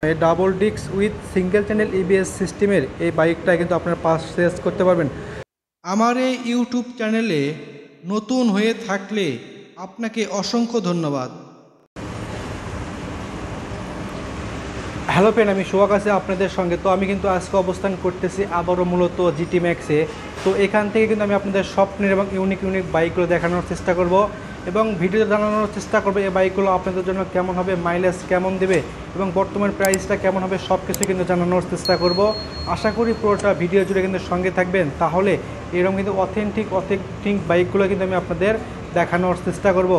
Double disc with single channel EBS সিস্টেমের এই বাইকটা কিন্তু আপনারা পারচেজ করতে পারবেন। আমার এই ইউটিউব চ্যানেলে নতুন হয়ে থাকলে আপনাকে অসংখ্য ধন্যবাদ। হ্যালো ফ্রেন্ড, আমি সোহাগ আছি আপনাদের সঙ্গে। তো আমি কিন্তু আজকে অবস্থান করতেছি আবারও মূলত জিটি ম্যাক্সে। তো এখান থেকে কিন্তু আমি আপনাদের স্বপ্নের এবং ইউনিক বাইকগুলো দেখানোর চেষ্টা করব এবং ভিডিওতে জানানোর চেষ্টা করবো এই বাইকগুলো আপনাদের জন্য কেমন হবে, মাইলেজ কেমন দেবে এবং বর্তমান প্রাইসটা কেমন হবে, সব কিছু কিন্তু জানানোর চেষ্টা করব। আশা করি পুরোটা ভিডিও জুড়ে কিন্তু সঙ্গে থাকবেন, তাহলে এরকম কিন্তু অথেন্টিক বাইকগুলো কিন্তু আমি আপনাদের দেখানোর চেষ্টা করব।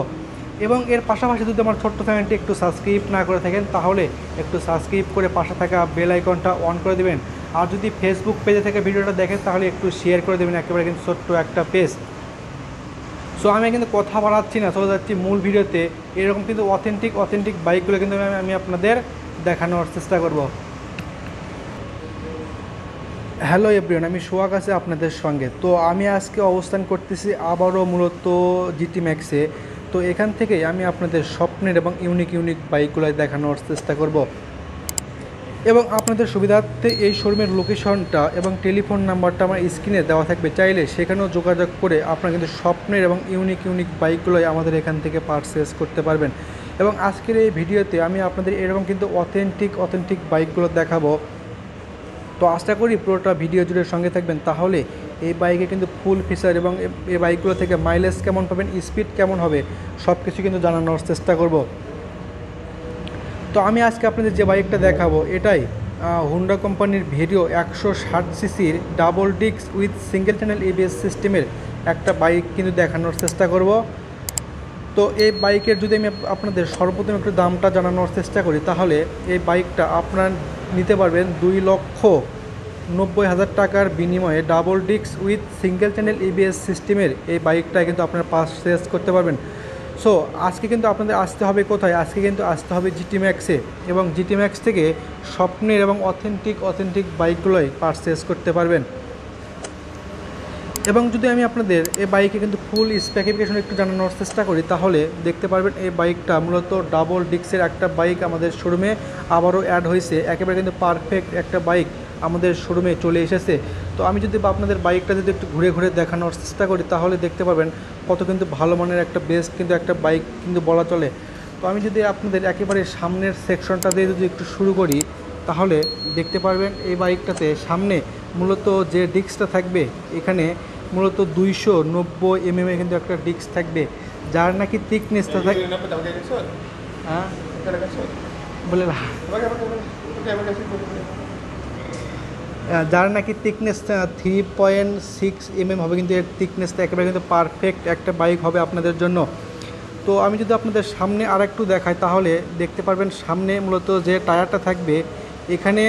এবং এর পাশাপাশি যদি আমার ছোট্ট চ্যানেলটি একটু সাবস্ক্রাইব না করে থাকেন তাহলে একটু সাবস্ক্রাইব করে পাশে থাকা বেল আইকনটা অন করে দেবেন। আর যদি ফেসবুক পেজে থেকে ভিডিওটা দেখেন তাহলে একটু শেয়ার করে দেবেন, একেবারে কিন্তু ছোট্ট একটা পেজ। সো আমি কিন্তু কথা বাড়াচ্ছি না, চলে যাচ্ছি মূল ভিডিওতে। এরকম কিন্তু অথেন্টিক বাইকগুলো কিন্তু আমি আপনাদের দেখানোর চেষ্টা করব। হ্যালো এভরিওয়ান, আমি সোহাগ আছি আপনাদের সঙ্গে। তো আমি আজকে অবস্থান করতেছি আবারও মূলত জিটি ম্যাক্সে। তো এখান থেকেই আমি আপনাদের স্বপ্নের এবং ইউনিক বাইকগুলো দেখানোর চেষ্টা করব এবং আপনাদের সুবিধার্থে এই শোরুমের লোকেশনটা এবং টেলিফোন নাম্বারটা আমার স্ক্রিনে দেওয়া থাকবে, চাইলে সেখানেও যোগাযোগ করে আপনারা কিন্তু স্বপ্নের এবং ইউনিক বাইকগুলোই আমাদের এখান থেকে পারচেজ করতে পারবেন। এবং আজকের এই ভিডিওতে আমি আপনাদের এরকম কিন্তু অথেন্টিক বাইকগুলো দেখাবো। তো আশা করি পুরোটা ভিডিও জুড়ে সঙ্গে থাকবেন, তাহলে এই বাইকে কিন্তু ফুল ফিচার এবং এই বাইকগুলো থেকে মাইলেজ কেমন পাবেন, স্পিড কেমন হবে, সব কিছু কিন্তু জানানোর চেষ্টা করব। তো আমি আজকে আপনাদের যে বাইকটা দেখাবো এটাই হুন্ডা কোম্পানির ভিডিও 160 সিসির double disc with single channel ABS সিস্টেমের একটা বাইক কিন্তু দেখানোর চেষ্টা করব। তো এই বাইকের যদি আমি আপনাদের সর্বপ্রথম একটু দামটা জানানোর চেষ্টা করি, তাহলে এই বাইকটা আপনারা নিতে পারবেন 2,90,000 টাকার বিনিময়ে double disc with single channel EBS সিস্টেমের এই বাইকটা কিন্তু আপনারা পারচেজ করতে পারবেন। সো আজকে কিন্তু আপনাদের আসতে হবে কোথায়, আজকে কিন্তু আসতে হবে জিটি ম্যাক্সে এবং জিটি ম্যাক্স থেকে স্বপ্নের এবং অথেন্টিক বাইকগুলোই পারচেজ করতে পারবেন। এবং যদি আমি আপনাদের এই বাইকে কিন্তু ফুল স্পেসিফিকেশন একটু জানানোর চেষ্টা করি, তাহলে দেখতে পারবেন এই বাইকটা মূলত ডাবল ডিস্কের একটা বাইক আমাদের শোরুমে আবারও অ্যাড হয়েছে। একেবারে কিন্তু পারফেক্ট একটা বাইক আমাদের শোরুমে চলে এসেছে। তো আমি যদি আপনাদের বাইকটা যদি একটু ঘুরে দেখানোর চেষ্টা করি, তাহলে দেখতে পারবেন কত কিন্তু ভালো মানের একটা বেস্ট কিন্তু একটা বাইক কিন্তু বলা চলে। তো আমি যদি আপনাদের একেবারে সামনের সেকশনটা দিয়ে যদি একটু শুরু করি, তাহলে দেখতে পারবেন এই বাইকটাতে সামনে মূলত যে ডিস্কটা থাকবে, এখানে মূলত 290 mm কিন্তু একটা ডিস্ক থাকবে, যার নাকি থিকনেসটা থাকে বলে যার নাকি থিকনেস 3.6 mm হবে, কিন্তু এর থিকনেসটা একেবারে কিন্তু পারফেক্ট একটা বাইক হবে আপনাদের জন্য। তো আমি যদি আপনাদের সামনে আর একটু দেখাই, তাহলে দেখতে পারবেন সামনে মূলত যে টায়ারটা থাকবে, এখানে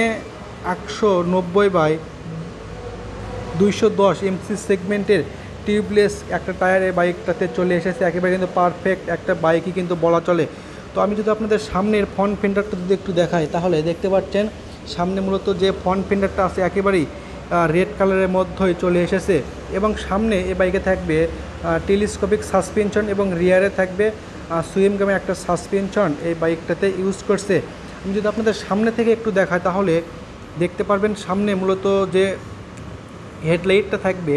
190/210 MC সেগমেন্টের টিউবলেস একটা টায়ার এই বাইকটাতে চলে এসেছে। একেবারে কিন্তু পারফেক্ট একটা বাইকই কিন্তু বলা চলে। তো আমি যদি আপনাদের সামনের ফ্রন্ট ফেন্ডারটা যদি একটু দেখাই, তাহলে দেখতে পাচ্ছেন সামনে মূলত যে ফ্রন্ট ফেন্ডারটা আছে একেবারেই রেড কালারের মধ্যেই চলে এসেছে এবং সামনে এই বাইকে থাকবে টেলিস্কোপিক সাসপেনশন এবং রিয়ারে থাকবে সুইমগামের একটা সাসপেনশন এই বাইকটাতে ইউজ করছে। আমি যদি আপনাদের সামনে থেকে একটু দেখাই, তাহলে দেখতে পারবেন সামনে মূলত যে হেডলাইটটা থাকবে,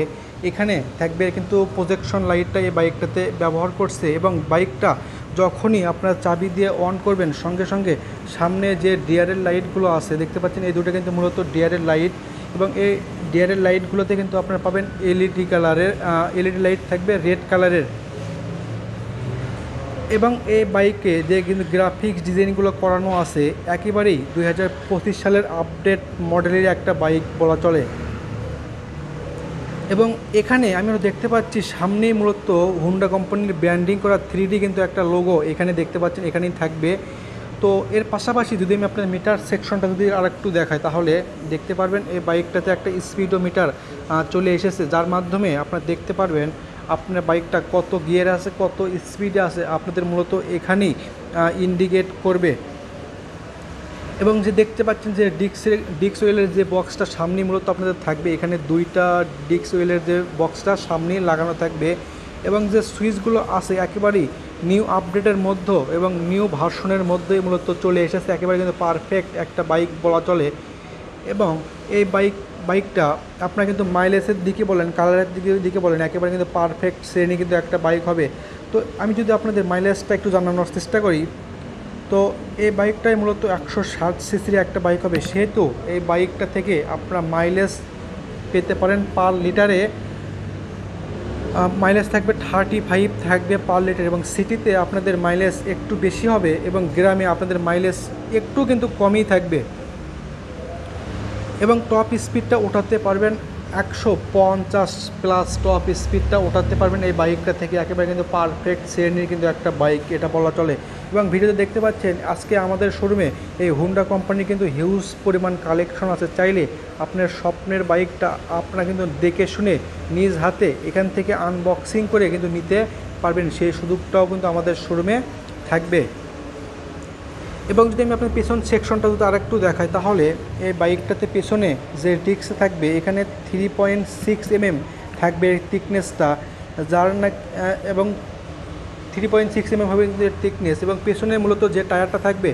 এখানে থাকবে কিন্তু প্রজেকশন লাইটটা এই বাইকটাতে ব্যবহার করছে এবং বাইকটা যখনই আপনারা চাবি দিয়ে অন করবেন, সঙ্গে সঙ্গে সামনে যে ডিআরএল লাইটগুলো আছে দেখতে পাচ্ছেন, এই দুটো কিন্তু মূলত ডিআরএল লাইট এবং এই ডিআরএল লাইটগুলোতে কিন্তু আপনারা পাবেন এলইডি লাইট থাকবে রেড কালারের। এবং এই বাইকে যে কিন্তু গ্রাফিক্স ডিজাইনগুলো করানো আছে একেবারেই 2025 সালের আপডেট মডেলের একটা বাইক বলা চলে। এবং এখানে আমি দেখতে পাচ্ছি সামনেই মূলত হুন্ডা কোম্পানির ব্র্যান্ডিং করা 3D কিন্তু একটা লোগো এখানে দেখতে পাচ্ছেন, এখানেই থাকবে। তো এর পাশাপাশি যদি আমি আপনার মিটার সেকশনটা যদি আর একটু দেখাই, তাহলে দেখতে পারবেন এই বাইকটাতে একটা স্পিডোমিটার চলে এসেছে, যার মাধ্যমে আপনারা দেখতে পারবেন আপনার বাইকটা কত গিয়ারে আছে, কত স্পিডে আছে, আপনাদের মূলত এখানেই ইন্ডিকেট করবে। এবং যে দেখতে পাচ্ছেন যে ডিস্ক ওয়েলের যে বক্সটা সামনে মূলত আপনাদের থাকবে, এখানে দুইটা ডিস্ক ওয়েলের যে বক্সটা সামনে লাগানো থাকবে এবং যে সুইচগুলো আছে একেবারেই নিউ আপডেটের মধ্যে এবং নিউ ভার্সনের মধ্যেই মূলত চলে এসেছে, একেবারে কিন্তু পারফেক্ট একটা বাইক বলা চলে। এবং এই বাইকটা আপনার কিন্তু মাইলেজের দিকে বলেন, কালারের দিকে বলেন, একেবারে কিন্তু পারফেক্ট শ্রেণী কিন্তু একটা বাইক হবে। তো আমি যদি আপনাদের মাইলেজটা একটু জানানোর চেষ্টা করি, তো এই বাইকটাই মূলত 160 সিসির একটা বাইক হবে, সেহেতু এই বাইকটা থেকে আপনারা মাইলেজ পেতে পারেন পার লিটারে। মাইলেজ থাকবে 35 থাকবে পার লিটার, এবং সিটিতে আপনাদের মাইলেজ একটু বেশি হবে এবং গ্রামে আপনাদের মাইলেজ একটু কিন্তু কমই থাকবে। এবং টপ স্পিডটা ওঠাতে পারবেন 150+ টপ স্পিডটা ওঠাতে পারবেন এই বাইকটা থেকে, একেবারে কিন্তু পারফেক্ট শ্রেণীর কিন্তু একটা বাইক এটা বলা চলে। এবং ভিডিওতে দেখতে পাচ্ছেন আজকে আমাদের শোরুমে এই হোন্ডা কোম্পানির কিন্তু হিউজ পরিমাণ কালেকশন আছে। চাইলে আপনার স্বপ্নের বাইকটা আপনারা কিন্তু দেখে শুনে নিজ হাতে এখান থেকে আনবক্সিং করে কিন্তু নিতে পারবেন, সেই সুযোগটাও কিন্তু আমাদের শোরুমে থাকবে। এবং যদি আমি আপনার পেছন সেকশনটা যদি আরেকটু দেখাই, তাহলে এই বাইকটাতে পেছনে যে ডিস্ক থাকবে এখানে 3.6 mm থাকবে থিকনেসটা, যার না এবং 3.6 mm হবে থিকনেস। এবং পেছনে মূলত যে টায়ারটা থাকবে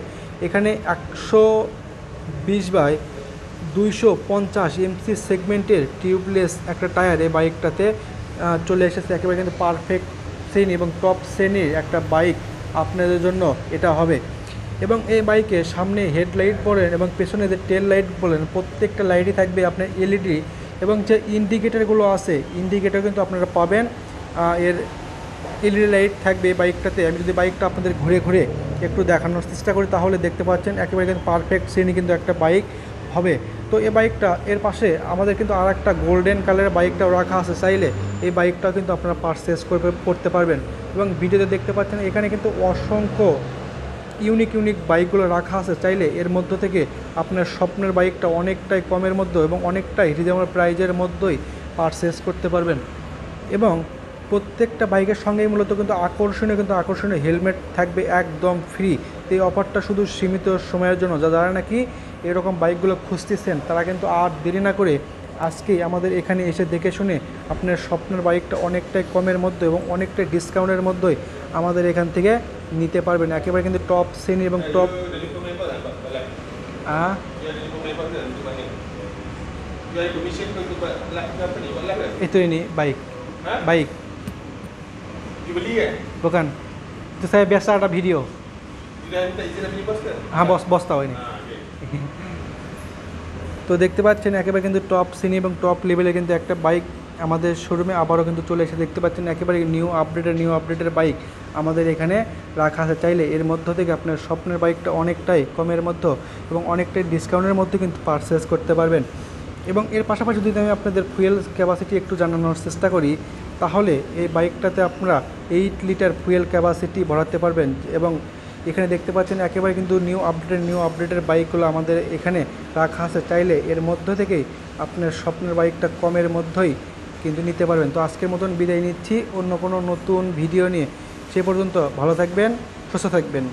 এখানে 120/250 MC সেগমেন্টের টিউবলেস একটা টায়ার এই বাইকটাতে চলে এসেছে, একেবারে কিন্তু পারফেক্ট শ্রেণী এবং টপ শ্রেণীর একটা বাইক আপনাদের জন্য এটা হবে। এবং এই বাইকে সামনে হেডলাইট বলেন এবং পেছনে যে টেল লাইট বলেন, প্রত্যেকটা লাইটই থাকবে আপনার এলইডি। এবং যে ইন্ডিকেটারগুলো আছে ইন্ডিকেটার কিন্তু আপনারা পাবেন, এর এলইডি লাইট থাকবে বাইকটাতে। আমি যদি বাইকটা আপনাদের ঘুরে ঘুরে একটু দেখানোর চেষ্টা করি, তাহলে দেখতে পাচ্ছেন একেবারে কিন্তু পারফেক্ট শ্রেণী কিন্তু একটা বাইক হবে। তো এই বাইকটা এর পাশে আমাদের কিন্তু আর একটা গোল্ডেন কালারের বাইকটাও রাখা আছে, চাইলে এই বাইকটাও কিন্তু আপনারা পারচেস করতে পারবেন। এবং ভিডিওতে দেখতে পাচ্ছেন এখানে কিন্তু অসংখ্য ইউনিক বাইকগুলো রাখা আছে, চাইলে এর মধ্য থেকে আপনার স্বপ্নের বাইকটা অনেকটাই কমের মধ্যে এবং অনেকটাই রিজনেবল প্রাইজের মধ্যেই পারচেস করতে পারবেন। এবং প্রত্যেকটা বাইকের সঙ্গেই মূলত কিন্তু আকর্ষণীয় হেলমেট থাকবে একদম ফ্রি। এই অফারটা শুধু সীমিত সময়ের জন্য, যারা নাকি এরকম বাইকগুলো খুঁজতেছেন তারা কিন্তু আর দেরি না করে আজকেই আমাদের এখানে এসে দেখে শুনে আপনার স্বপ্নের বাইকটা অনেকটাই কমের মধ্যে এবং অনেকটাই ডিসকাউন্টের মধ্যেই আমাদের এখান থেকে নিতে পারবেন, একেবারে কিন্তু টপ শ্রেণী এবং top. itu ini baik. Baik. Bukan. Itu saya biasa ada video. হ্যাঁ বস তাও ini. তো দেখতে পাচ্ছেন একেবারে কিন্তু টপ শ্রেণী এবং টপ লেভেলে কিন্তু একটা বাইক আমাদের শোরুমে আবারও কিন্তু চলে এসে দেখতে পাচ্ছেন, একেবারে নিউ আপডেটের বাইক আমাদের এখানে রাখা আছে। চাইলে এর মধ্য থেকে আপনার স্বপ্নের বাইকটা অনেকটাই কমের মধ্যে এবং অনেকটাই ডিসকাউন্টের মধ্যে কিন্তু পারচেস করতে পারবেন। এবং এর পাশাপাশি যদি আমি আপনাদের ফুয়েল ক্যাপাসিটি একটু জানানোর চেষ্টা করি, তাহলে এই বাইকটাতে আপনারা 8 লিটার ফুয়েল ক্যাপাসিটি ভরাতে পারবেন। এবং এখানে দেখতে পাচ্ছেন একেবারে কিন্তু নিউ আপডেটের বাইকগুলো আমাদের এখানে রাখা আছে, চাইলে এর মধ্য থেকেই আপনার স্বপ্নের বাইকটা কমের মধ্যেই কিন্তু নিতে পারবেন। তো আজকের মতন বিদায় নিচ্ছি অন্য কোনো নতুন ভিডিও নিয়ে, সে পর্যন্ত ভালো থাকবেন, সুস্থ থাকবেন।